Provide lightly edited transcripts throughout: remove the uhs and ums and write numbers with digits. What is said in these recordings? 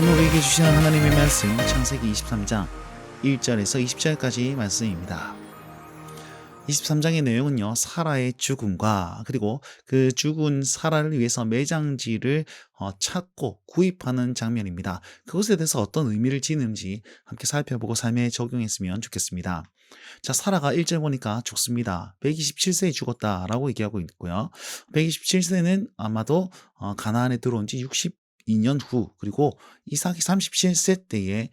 오늘 우리에게 주시는 하나님의 말씀 창세기 23장 1절에서 20절까지 말씀입니다. 23장의 내용은요, 사라의 죽음과 그리고 그 죽은 사라를 위해서 매장지를 찾고 구입하는 장면입니다. 그것에 대해서 어떤 의미를 지는지 함께 살펴보고 삶에 적용했으면 좋겠습니다. 자, 사라가 1절 보니까 죽습니다. 127세에 죽었다라고 얘기하고 있고요. 127세는 아마도 가나안에 들어온 지 62년 후, 그리고 이삭이 37세 때에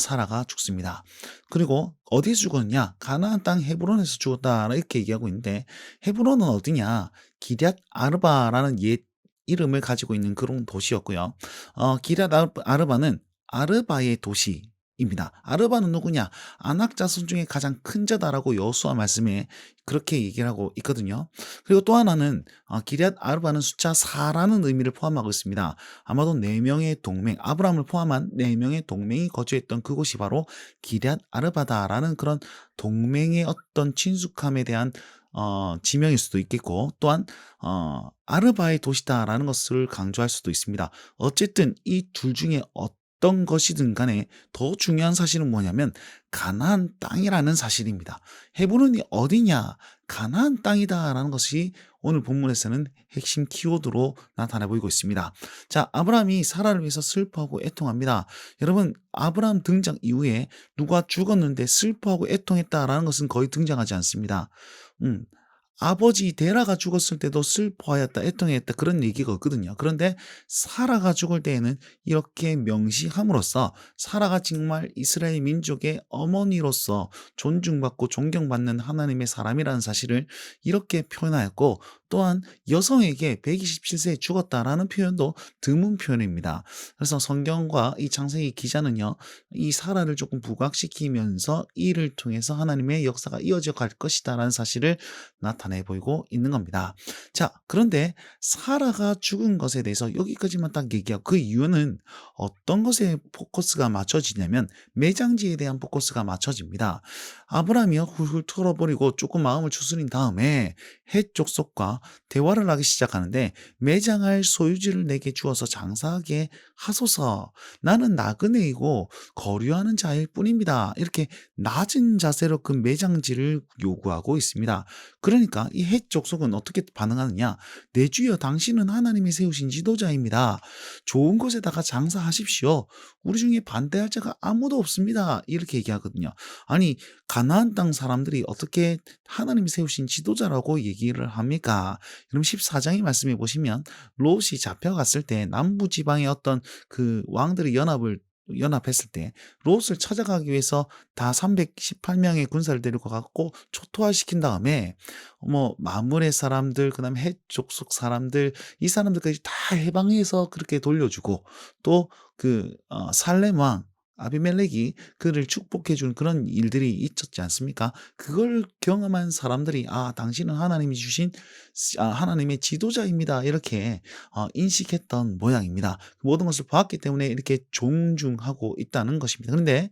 사라가 죽습니다. 그리고 어디서 죽었냐? 가나안 땅 헤브론에서 죽었다 이렇게 얘기하고 있는데, 헤브론은 어디냐? 기럇 아르바라는 옛 이름을 가지고 있는 그런 도시였고요. 기럇 아르바는 아르바의 도시입니다. 아르바는 누구냐? 아낙 자손 중에 가장 큰 자다라고 여호수아 말씀에 그렇게 얘기를 하고 있거든요. 그리고 또 하나는 기럇 아르바는 숫자 4라는 의미를 포함하고 있습니다. 아마도 4명의 동맹, 아브라함을 포함한 4명의 동맹이 거주했던 그곳이 바로 기럇 아르바다라는 그런 동맹의 어떤 친숙함에 대한 지명일 수도 있겠고, 또한 아르바의 도시다라는 것을 강조할 수도 있습니다. 어쨌든 이 둘 중에 어떤 것이든 간에 더 중요한 사실은 뭐냐면 가나안 땅이라는 사실입니다. 헤브론이 어디냐? 가나안 땅이다라는 것이 오늘 본문에서는 핵심 키워드로 나타나 보이고 있습니다. 자, 아브라함이 사라를 위해서 슬퍼하고 애통합니다. 여러분, 아브라함 등장 이후에 누가 죽었는데 슬퍼하고 애통했다라는 것은 거의 등장하지 않습니다. 음, 아버지 데라가 죽었을 때도 슬퍼하였다, 애통했다 그런 얘기가 없거든요. 그런데 사라가 죽을 때에는 이렇게 명시함으로써 사라가 정말 이스라엘 민족의 어머니로서 존중받고 존경받는 하나님의 사람이라는 사실을 이렇게 표현하였고, 또한 여성에게 127세에 죽었다라는 표현도 드문 표현입니다. 그래서 성경과 이 창세기 기자는요, 이 사라를 조금 부각시키면서 이를 통해서 하나님의 역사가 이어져 갈 것이다라는 사실을 나타내 보이고 있는 겁니다. 자, 그런데 사라가 죽은 것에 대해서 여기까지만 딱 얘기하고, 그 이유는 어떤 것에 포커스가 맞춰지냐면 매장지에 대한 포커스가 맞춰집니다. 아브라함이요, 훌훌 털어버리고 조금 마음을 추스린 다음에 헷 족속과 대화를 하기 시작하는데, 매장할 소유지를 내게 주어서 장사하게 하소서. 나는 나그네이고 거류하는 자일 뿐입니다. 이렇게 낮은 자세로 그 매장지를 요구하고 있습니다. 그러니까 이 헷 족속은 어떻게 반응하느냐? 내 주여, 당신은 하나님이 세우신 지도자입니다. 좋은 곳에다가 장사하십시오. 우리 중에 반대할 자가 아무도 없습니다. 이렇게 얘기하거든요. 아니, 가나안 땅 사람들이 어떻게 하나님이 세우신 지도자라고 얘기를 합니까? 그럼 14장의 말씀해 보시면 롯이 잡혀갔을 때 남부 지방의 어떤 그 왕들이 연합했을 때 롯을 찾아가기 위해서 다 318명의 군사를 데리고 갔고 초토화시킨 다음에 마물의 사람들, 그다음에 헷 족속 사람들, 이 사람들까지 다 해방해서 그렇게 돌려주고, 또 그 살렘 왕 아비멜렉이 그를 축복해 준 그런 일들이 있었지 않습니까? 그걸 경험한 사람들이 당신은 하나님이 주신 하나님의 지도자입니다, 이렇게 인식했던 모양입니다. 그 모든 것을 보았기 때문에 이렇게 존중하고 있다는 것입니다. 그런데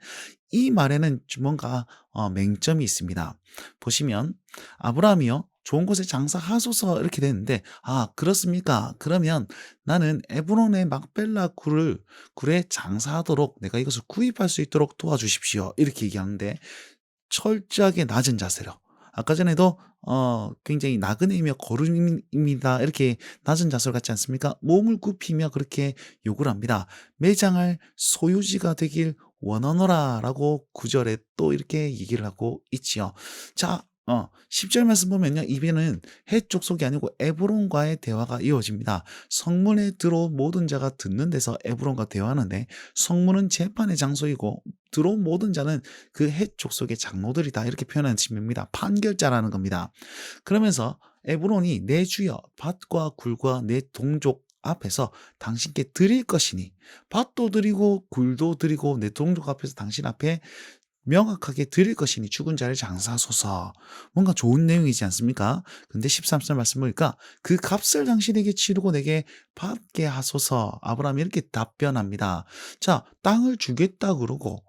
이 말에는 좀 뭔가 맹점이 있습니다. 보시면 아브라함이요, 좋은 곳에 장사하소서 이렇게 되는데, 그렇습니까? 그러면 나는 에브론의 막벨라 굴에 장사하도록 내가 이것을 구입할 수 있도록 도와주십시오, 이렇게 얘기하는데, 철저하게 낮은 자세로, 아까 전에도 굉장히 나그네이며 거룩입니다, 이렇게 낮은 자세로 갖지 않습니까? 몸을 굽히며 그렇게 요구를 합니다. 매장할 소유지가 되길 원하노라라고 9절에 또 이렇게 얘기를 하고 있지요. 자, 10절 말씀 보면요, 이번에는 헷 족속이 아니고 에브론과의 대화가 이어집니다. 성문에 들어온 모든 자가 듣는 데서 에브론과 대화하는데, 성문은 재판의 장소이고 들어온 모든 자는 그 헷 족속의 장로들이다, 이렇게 표현하는 측면입니다. 판결자라는 겁니다. 그러면서 에브론이 내 주여, 밭과 굴과 내 동족 앞에서 당신께 드릴 것이니, 밭도 드리고 굴도 드리고 내 동족 앞에서 당신 앞에 명확하게 드릴 것이니 죽은 자를 장사하소서. 뭔가 좋은 내용이지 않습니까? 근데 13절 말씀 보니까 그 값을 당신에게 치르고 내게 받게 하소서. 아브라함이 이렇게 답변합니다. 자, 땅을 주겠다 그러고,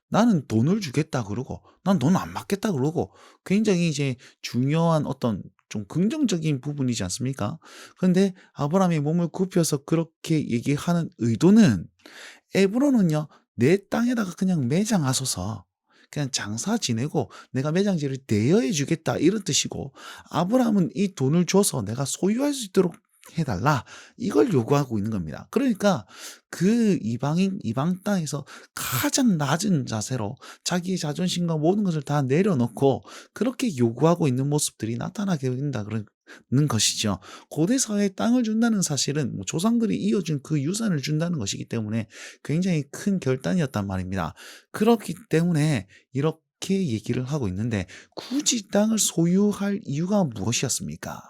나는 돈을 주겠다 그러고, 난 돈 안 받겠다 그러고, 굉장히 이제 중요한 어떤 좀 긍정적인 부분이지 않습니까? 그런데 아브라함이 몸을 굽혀서 그렇게 얘기하는 의도는 에브론은요, 내 땅에다가 그냥 매장하소서. 그냥 장사 지내고 내가 매장지를 대여해 주겠다 이런 뜻이고, 아브라함은 이 돈을 줘서 내가 소유할 수 있도록 해달라 이걸 요구하고 있는 겁니다. 그러니까 그 이방 땅에서 가장 낮은 자세로 자기의 자존심과 모든 것을 다 내려놓고 그렇게 요구하고 있는 모습들이 나타나게 된다 그러는 것이죠. 고대 사회에 땅을 준다는 사실은 뭐 조상들이 이어준 그 유산을 준다는 것이기 때문에 굉장히 큰 결단이었단 말입니다. 그렇기 때문에 이렇게 얘기를 하고 있는데, 굳이 땅을 소유할 이유가 무엇이었습니까?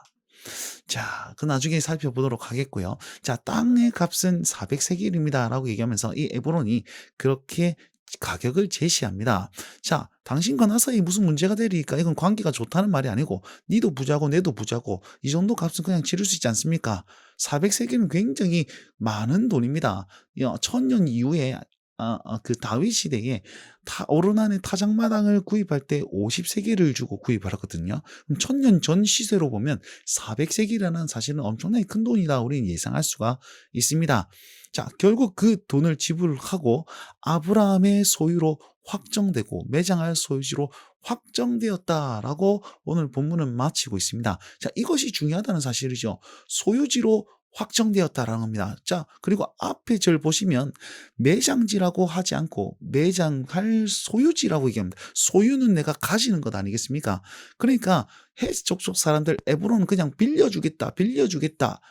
자, 그 나중에 살펴보도록 하겠고요. 자, 땅의 값은 400세겔입니다라고 얘기하면서 이 에브론이 그렇게 가격을 제시합니다. 자, 당신과 나 사이에 무슨 문제가 되리까? 이건 관계가 좋다는 말이 아니고 니도 부자고 내도 부자고 이 정도 값은 그냥 치를 수 있지 않습니까? 400세겔은 굉장히 많은 돈입니다. 1000년 이후에 그 다윗 시대에 오르난의 타작마당을 구입할 때 50세겔을 주고 구입을 하거든요. 그럼 1000년 전 시세로 보면 400세겔이라는 사실은 엄청나게 큰 돈이다 우리는 예상할 수가 있습니다. 자, 결국 그 돈을 지불하고 아브라함의 소유로 확정되고 매장할 소유지로 확정되었다라고 오늘 본문은 마치고 있습니다. 자, 이것이 중요하다는 사실이죠. 소유지로 확정되었다라는 겁니다. 자, 그리고 앞에 절 보시면 매장지라고 하지 않고 매장할 소유지라고 얘기합니다. 소유는 내가 가지는 것 아니겠습니까? 그러니까 헷 족속 사람들 에브론은 그냥 빌려주겠다.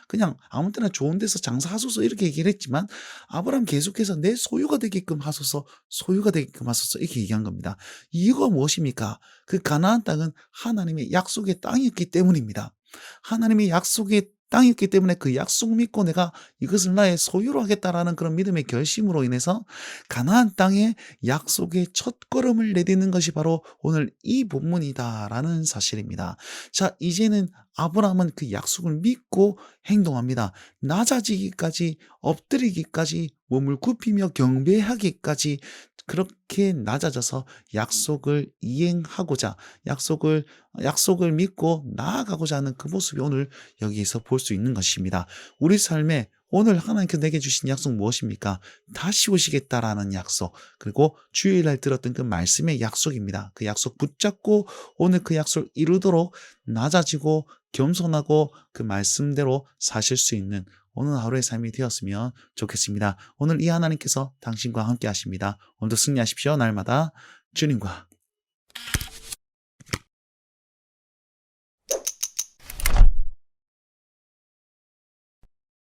그냥 아무 때나 좋은 데서 장사하소서 이렇게 얘기를 했지만, 아브라함 계속해서 내 소유가 되게끔 하소서, 소유가 되게끔 하소서 이렇게 얘기한 겁니다. 이유가 무엇입니까? 그 가나안 땅은 하나님의 약속의 땅이었기 때문입니다. 하나님의 약속의 땅이었기 때문에 그 약속 믿고 내가 이것을 나의 소유로 하겠다라는 그런 믿음의 결심으로 인해서 가나안 땅에 약속의 첫걸음을 내딛는 것이 바로 오늘 이 본문이다라는 사실입니다. 자, 이제는 아브라함은 그 약속을 믿고 행동합니다. 낮아지기까지, 엎드리기까지, 몸을 굽히며 경배하기까지 그렇게 낮아져서 약속을 이행하고자, 약속을 믿고 나아가고자 하는 그 모습이 오늘 여기에서 볼 수 있는 것입니다. 우리 삶에 오늘 하나님께서 내게 주신 약속 무엇입니까? 다시 오시겠다라는 약속, 그리고 주일날 들었던 그 말씀의 약속입니다. 그 약속 붙잡고 오늘 그 약속을 이루도록 낮아지고 겸손하고 그 말씀대로 사실 수 있는 오늘 하루의 삶이 되었으면 좋겠습니다. 오늘 이 하나님께서 당신과 함께 하십니다. 오늘도 승리하십시오. 날마다 주님과